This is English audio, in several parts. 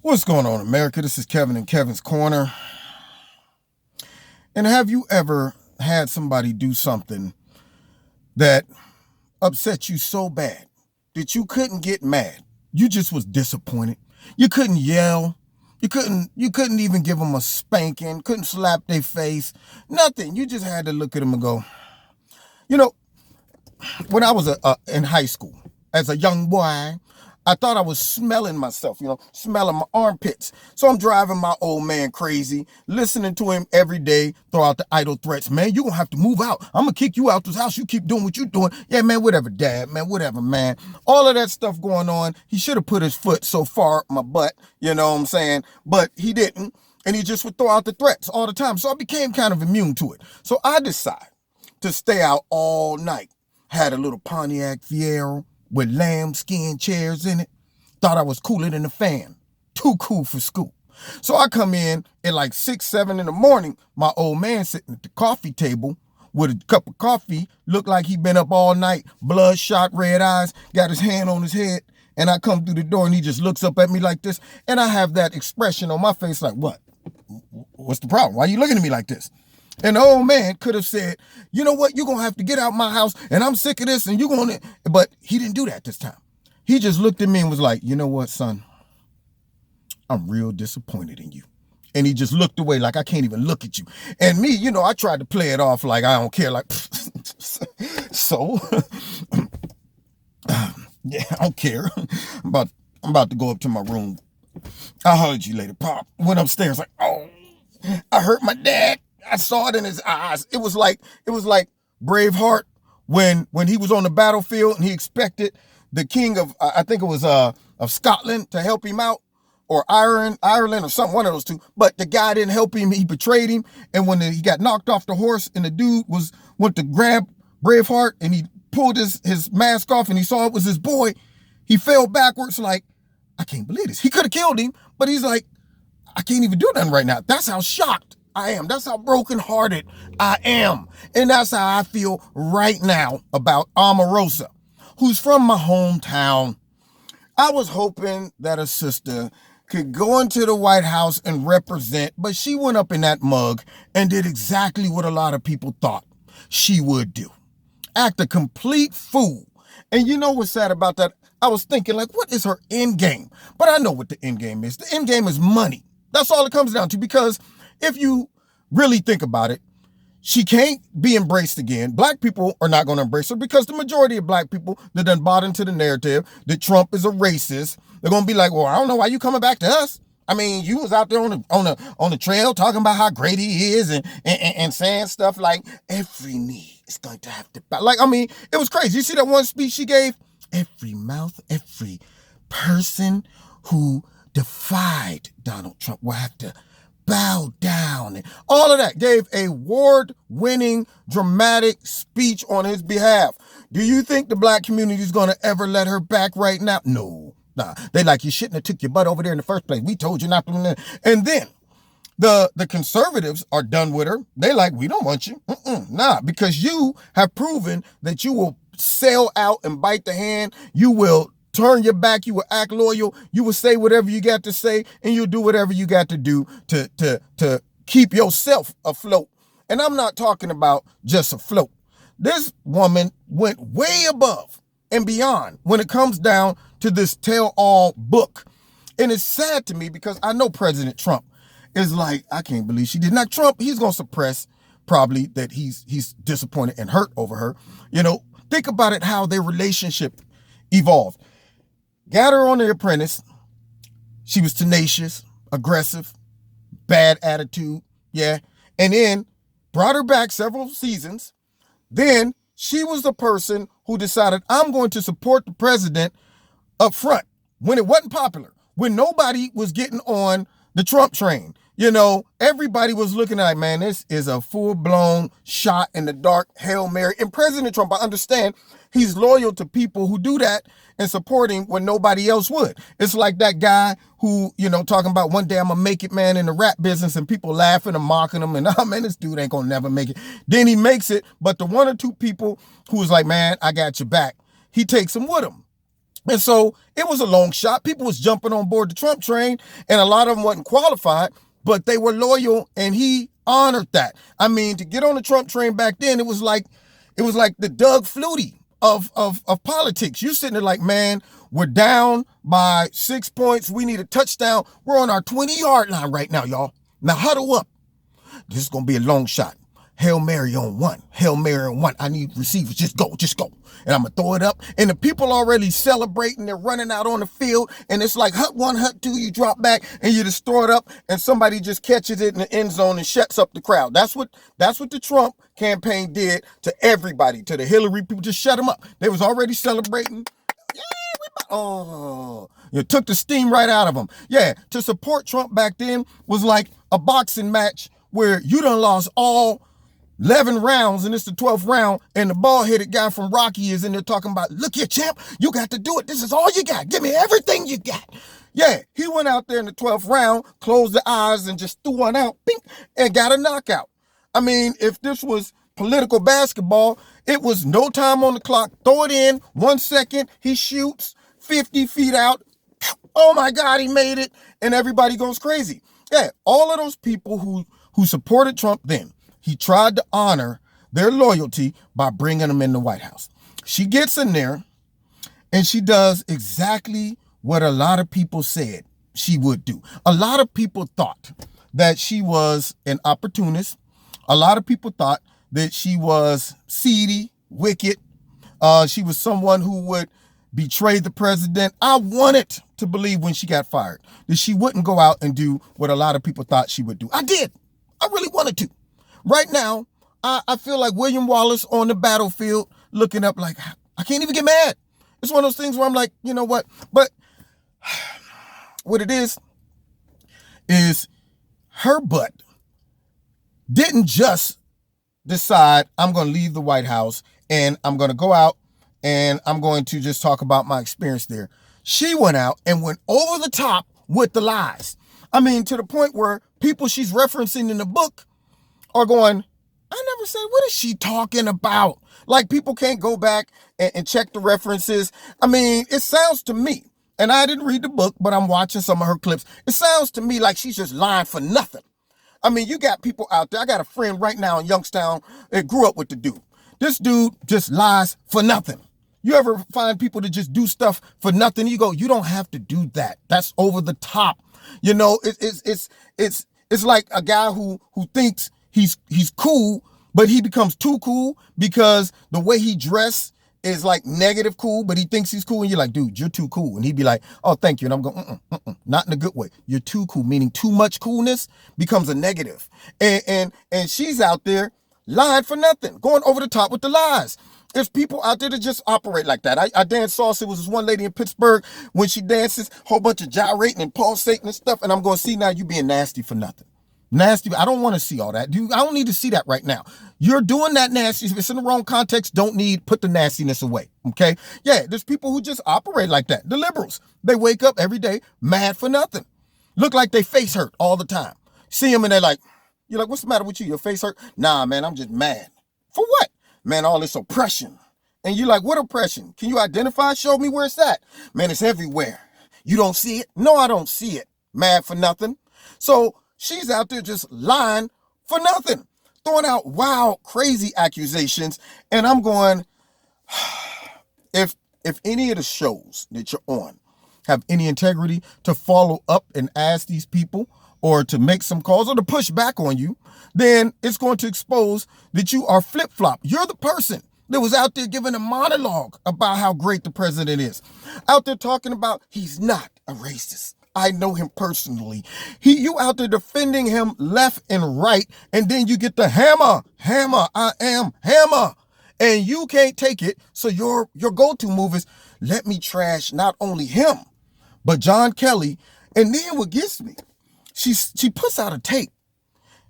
What's going on, America? This is Kevin in Kevin's Corner. And have you ever had somebody do something that upset you so bad that you couldn't get mad? You just was disappointed. You couldn't yell. You couldn't even give them a spanking, couldn't slap their face, nothing. You just had to look at them and go, you know, when I was in high school, as a young boy, I thought I was smelling myself, smelling my armpits. So I'm driving my old man crazy, listening to him every day, throw out the idle threats. Man, you're going to have to move out. I'm going to kick you out this house. You keep doing what you're doing. Yeah, man, whatever, dad, man, whatever, man. All of that stuff going on. He should have put his foot so far up my butt, you know what I'm saying? But he didn't. And he just would throw out the threats all the time. So I became kind of immune to it. So I decided to stay out all night. Had a little Pontiac Fiero with lambskin chairs in it. Thought I was cooler than a fan. Too cool for school. So I come in at like 6, 7 in the morning. My old man sitting at the coffee table with a cup of coffee. Looked like he'd been up all night. Bloodshot, red eyes. Got his hand on his head. And I come through the door and he just looks up at me like this. And I have that expression on my face like, what? What's the problem? Why are you looking at me like this? And the old man could have said, you know what, you're going to have to get out my house and I'm sick of this and you're going to, but he didn't do that this time. He just looked at me and was like, you know what, son, I'm real disappointed in you. And he just looked away like I can't even look at you. And me, I tried to play it off like I don't care, like, so, yeah, I don't care. I'm about to go up to my room. I'll holler at you later. Pop went upstairs like, oh, I hurt my dad. I saw it in his eyes. It was like Braveheart when he was on the battlefield and he expected the king of, I think it was of Scotland to help him out, or Ireland or something, one of those two. But the guy didn't help him. He betrayed him. And when he got knocked off the horse and the dude went to grab Braveheart and he pulled his mask off and he saw it was his boy, he fell backwards like, I can't believe this. He could have killed him, but he's like, I can't even do nothing right now. That's how shocked I am. That's how brokenhearted I am. And that's how I feel right now about Omarosa, who's from my hometown. I was hoping that a sister could go into the White House and represent, but she went up in that mug and did exactly what a lot of people thought she would do. Act a complete fool. And you know what's sad about that? I was thinking, like, what is her end game? But I know what the end game is. The end game is money. That's all it comes down to, because if you really think about it, she can't be embraced again. Black people are not going to embrace her because the majority of black people that done bought into the narrative that Trump is a racist, they're going to be like, well, I don't know why you coming back to us. I mean, you was out there on the trail talking about how great he is and saying stuff like every knee is going to have to bow. Like, I mean, it was crazy. You see that one speech she gave? Every mouth, every person who defied Donald Trump will have to bow down, and all of that. Gave a award-winning dramatic speech on his behalf. Do you think the black community is going to ever let her back right now? No. Nah. They like, you shouldn't have took your butt over there in the first place. We told you not to. And then the conservatives are done with her. They like, we don't want you. Nah, because you have proven that you will sell out and bite the hand. You will turn your back. You will act loyal. You will say whatever you got to say, and you'll do whatever you got to do to keep yourself afloat. And I'm not talking about just afloat. This woman went way above and beyond when it comes down to this tell-all book. And it's sad to me because I know President Trump is like, I can't believe she did not. Trump, he's going to suppress probably that he's disappointed and hurt over her. Think about it, how their relationship evolved. Got her on The Apprentice. She was tenacious, aggressive, bad attitude. Yeah. And then brought her back several seasons. Then she was the person who decided, I'm going to support the president up front when it wasn't popular, when nobody was getting on the Trump train. Everybody was looking at, man, this is a full-blown shot in the dark, Hail Mary. And President Trump, I understand, he's loyal to people who do that and support him when nobody else would. It's like that guy who, talking about one day I'm going to make it, man, in the rap business, and people laughing and mocking him and, oh, man, this dude ain't going to never make it. Then he makes it, but the one or two people who was like, man, I got your back, he takes them with him. And so it was a long shot. People was jumping on board the Trump train, and a lot of them wasn't qualified, but they were loyal, and he honored that. I mean, to get on the Trump train back then, it was like the Doug Flutie of politics. You sitting there like, man, we're down by 6 points. We need a touchdown. We're on our 20-yard line right now, y'all. Now huddle up. This is going to be a long shot. Hail Mary on one. Hail Mary on one. I need receivers. Just go. Just go. And I'm going to throw it up. And the people already celebrating. They're running out on the field. And it's like hut one, hut two. You drop back and you just throw it up. And somebody just catches it in the end zone and shuts up the crowd. That's what the Trump campaign did to everybody. To the Hillary people. Just shut them up. They was already celebrating. Oh, you took the steam right out of them. Yeah, to support Trump back then was like a boxing match where you done lost all 11 rounds and it's the 12th round and the bald-headed guy from Rocky is in there talking about, look here, champ, you got to do it. This is all you got. Give me everything you got. Yeah, he went out there in the 12th round, closed the eyes and just threw one out, bing, and got a knockout. I mean, if this was political basketball, it was no time on the clock. Throw it in, 1 second, he shoots 50 feet out. Oh my God, he made it. And everybody goes crazy. Yeah, all of those people who supported Trump then, he tried to honor their loyalty by bringing them in the White House. She gets in there and she does exactly what a lot of people said she would do. A lot of people thought that she was an opportunist. A lot of people thought that she was seedy, wicked. She was someone who would betray the president. I wanted to believe when she got fired that she wouldn't go out and do what a lot of people thought she would do. I did. I really wanted to. Right now, I feel like William Wallace on the battlefield looking up like, I can't even get mad. It's one of those things where I'm like, you know what? But what it is her butt didn't just decide I'm going to leave the White House and I'm going to go out and I'm going to just talk about my experience there. She went out and went over the top with the lies. I mean, to the point where people she's referencing in the book are going, I never said, what is she talking about? Like, people can't go back and check the references. I mean, it sounds to me, and I didn't read the book, but I'm watching some of her clips. It sounds to me like she's just lying for nothing. I mean, you got people out there. I got a friend right now in Youngstown that grew up with the dude. This dude just lies for nothing. You ever find people that just do stuff for nothing? You go, you don't have to do that. That's over the top. You know, it's like a guy who thinks he's cool, but he becomes too cool because the way he dressed is like negative cool, but he thinks he's cool. And you're like, dude, you're too cool. And he'd be like, oh, thank you. And I'm going, not in a good way. You're too cool, meaning too much coolness becomes a negative. And she's out there lying for nothing, going over the top with the lies. There's people out there that just operate like that. I danced salsa. It was this one lady in Pittsburgh. When she dances, whole bunch of gyrating and pulsating and stuff. And I'm going, see, now you being nasty for nothing. Nasty. I don't want to see all that. I don't need to see that right now. You're doing that nasty. If it's in the wrong context, put the nastiness away. Okay? Yeah, there's people who just operate like that. The liberals. They wake up every day mad for nothing. Look like they face hurt all the time. See them and they're like, you're like, what's the matter with you? Your face hurt? Nah, man, I'm just mad. For what? Man, all this oppression. And you're like, what oppression? Can you identify? Show me where it's at. Man, it's everywhere. You don't see it? No, I don't see it. Mad for nothing. So she's out there just lying for nothing, throwing out wild, crazy accusations. And I'm going, if any of the shows that you're on have any integrity to follow up and ask these people or to make some calls or to push back on you, then it's going to expose that you are flip-flop. You're the person that was out there giving a monologue about how great the president is. Out there talking about he's not a racist. I know him personally. You out there defending him left and right, and then you get the hammer, I am hammer. And you can't take it, so your go-to move is, let me trash not only him, but John Kelly. And then what gets me, she puts out a tape.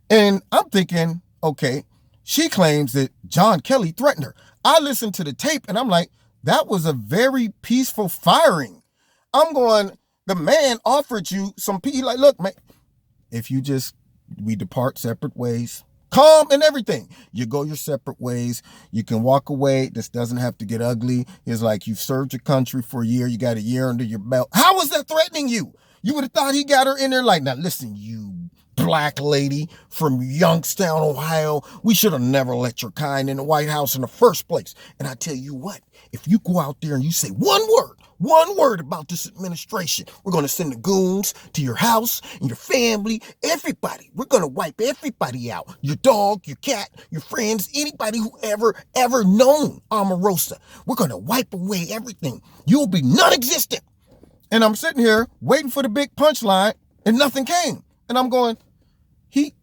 And I'm thinking, okay, she claims that John Kelly threatened her. I listened to the tape and I'm like, that was a very peaceful firing. I'm going, the man offered you some peace. Like, look, man, if we depart separate ways, calm and everything. You go your separate ways. You can walk away. This doesn't have to get ugly. It's like you've served your country for a year. You got a year under your belt. How is that threatening you? You would have thought he got her in there like, now listen, you black lady from Youngstown, Ohio, we should have never let your kind in the White House in the first place. And I tell you what, if you go out there and you say one word about this administration, we're going to send the goons to your house and your family, everybody. We're going to wipe everybody out. Your dog, your cat, your friends, anybody who ever known Omarosa. We're going to wipe away everything. You'll be non-existent. And I'm sitting here waiting for the big punchline and nothing came. And I'm going, he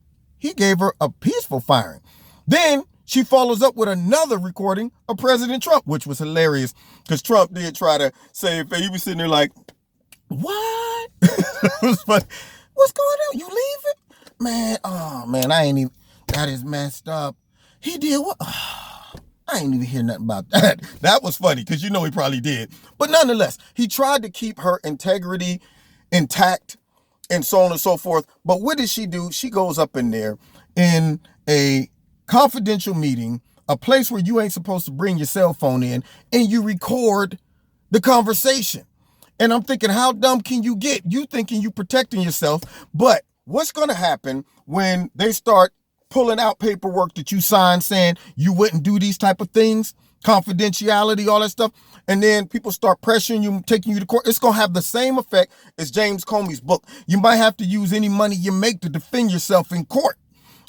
gave her a peaceful firing. Then she follows up with another recording of President Trump, which was hilarious because Trump did try to say, he was sitting there like, what? It was funny. What's going on? You leaving? Man, oh man, that is messed up. He did what? I ain't even hear nothing about that. That was funny because he probably did. But nonetheless, he tried to keep her integrity intact and so on and so forth. But what did she do? She goes up in there in a confidential meeting, a place where you ain't supposed to bring your cell phone in, and you record the conversation. And I'm thinking, how dumb can you get? You thinking you protecting yourself, but what's going to happen when they start pulling out paperwork that you signed saying you wouldn't do these type of things, confidentiality, all that stuff, and then people start pressuring you, taking you to court? It's going to have the same effect as James Comey's book. You might have to use any money you make to defend yourself in court.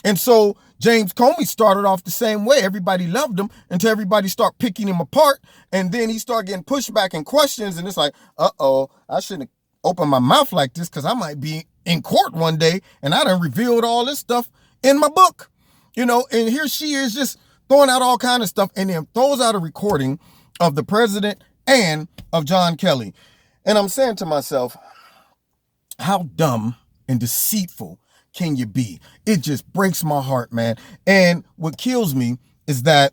And so James Comey started off the same way. Everybody loved him until everybody started picking him apart. And then he started getting pushback and questions. And it's like, I shouldn't have opened my mouth like this because I might be in court one day and I done revealed all this stuff in my book. And here she is just throwing out all kind of stuff and then throws out a recording of the president and of John Kelly. And I'm saying to myself, how dumb and deceitful can you be? It just breaks my heart, man. And what kills me is that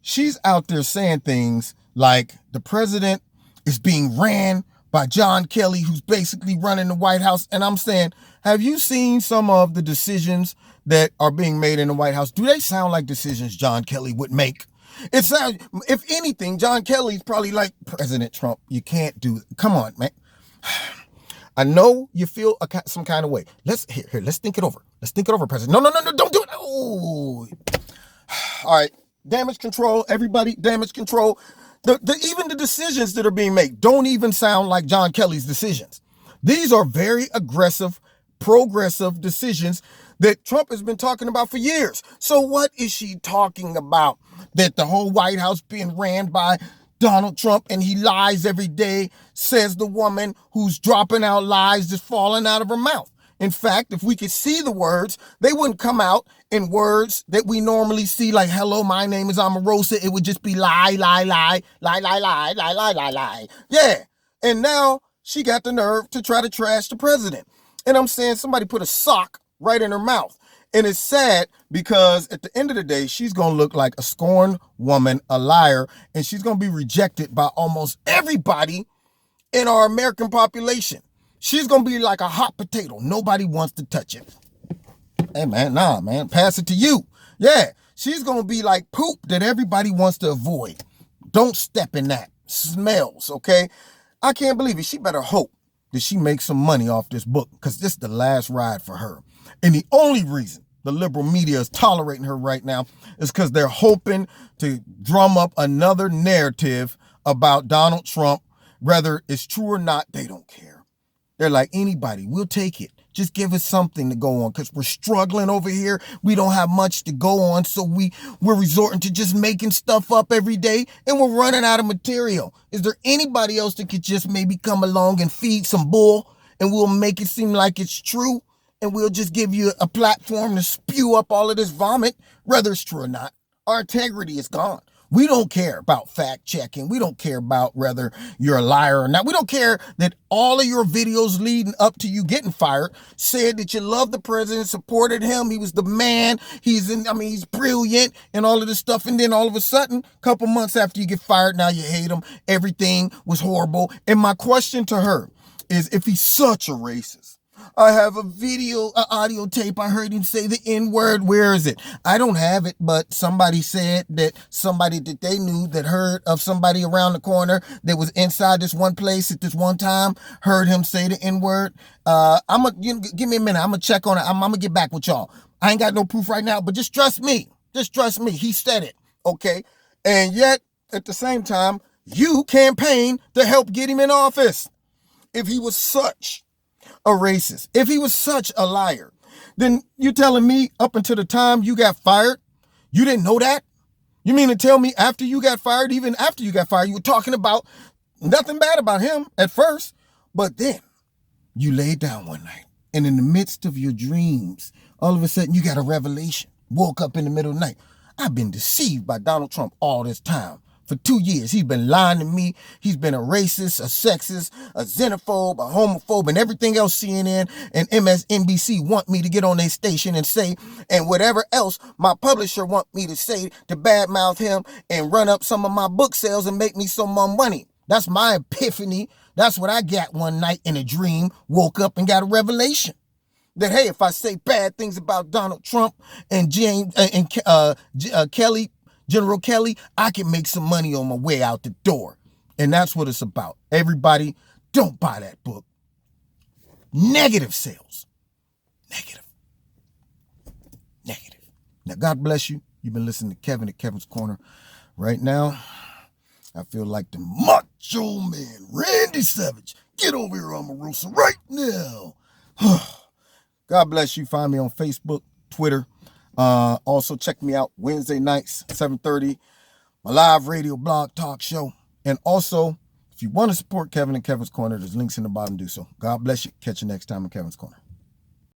she's out there saying things like the president is being ran by John Kelly, who's basically running the White House. And I'm saying, have you seen some of the decisions that are being made in the White House? Do they sound like decisions John Kelly would make? It sounds, if anything, John Kelly's probably like, President Trump, you can't do it. Come on, man. I know you feel some kind of way. Let's think it over. Let's think it over, President. No, don't do it. Oh, all right. Damage control, everybody. Damage control. Even the decisions that are being made don't even sound like John Kelly's decisions. These are very aggressive, progressive decisions that Trump has been talking about for years. So what is she talking about? That the whole White House being ran by Donald Trump and he lies every day, says the woman who's dropping out lies just falling out of her mouth. In fact, if we could see the words, they wouldn't come out in words that we normally see, like, hello, my name is Omarosa. It would just be lie, lie, lie, lie, lie, lie, lie, lie, lie, lie. Yeah. And now she got the nerve to try to trash the president. And I'm saying somebody put a sock right in her mouth. And it's sad because at the end of the day, she's going to look like a scorned woman, a liar, and she's going to be rejected by almost everybody in our American population. She's going to be like a hot potato. Nobody wants to touch it. Hey, man, nah, man, pass it to you. Yeah, she's going to be like poop that everybody wants to avoid. Don't step in that. Smells, okay? I can't believe it. She better hope that she makes some money off this book because this is the last ride for her. And the only reason the liberal media is tolerating her right now is because they're hoping to drum up another narrative about Donald Trump. Whether it's true or not, they don't care. They're like, anybody, we'll take it. Just give us something to go on because we're struggling over here. We don't have much to go on. So we're resorting to just making stuff up every day and we're running out of material. Is there anybody else that could just maybe come along and feed some bull and we'll make it seem like it's true? And we'll just give you a platform to spew up all of this vomit, whether it's true or not. Our integrity is gone. We don't care about fact checking. We don't care about whether you're a liar or not. We don't care that all of your videos leading up to you getting fired said that you love the president, supported him. He was the man. He's brilliant and all of this stuff. And then all of a sudden, a couple months after you get fired, now you hate him. Everything was horrible. And my question to her is, if he's such a racist, I have a video, an audio tape. I heard him say the N-word. Where is it? I don't have it, but somebody said that somebody that they knew that heard of somebody around the corner that was inside this one place at this one time heard him say the N-word. Give me a minute. I'm gonna check on it. I'm gonna get back with y'all. I ain't got no proof right now, but just trust me. Just trust me. He said it. Okay. And yet, at the same time, you campaigned to help get him in office. If he was such a racist, if he was such a liar, then you telling me up until the time you got fired, you didn't know that? You mean to tell me after you got fired, even after you got fired, you were talking about nothing bad about him at first, but then you laid down one night and in the midst of your dreams, all of a sudden you got a revelation, woke up in the middle of the night. I've been deceived by Donald Trump all this time. For 2 years, he's been lying to me. He's been a racist, a sexist, a xenophobe, a homophobe, and everything else CNN and MSNBC want me to get on their station and say, and whatever else my publisher want me to say to badmouth him and run up some of my book sales and make me some more money. That's my epiphany. That's what I got one night in a dream, woke up and got a revelation. That, hey, if I say bad things about Donald Trump and Kelly, General Kelly, I can make some money on my way out the door. And that's what it's about. Everybody, don't buy that book. Negative sales. Negative. Negative. Now, God bless you. You've been listening to Kevin at Kevin's Corner. Right now, I feel like the macho man, Randy Savage. Get over here, Omarosa, right now. God bless you. Find me on Facebook, Twitter. Also, check me out Wednesday nights, 7:30, my live radio blog talk show. And also, if you want to support Kevin and Kevin's Corner, there's links in the bottom. Do so. God bless you. Catch you next time in Kevin's Corner.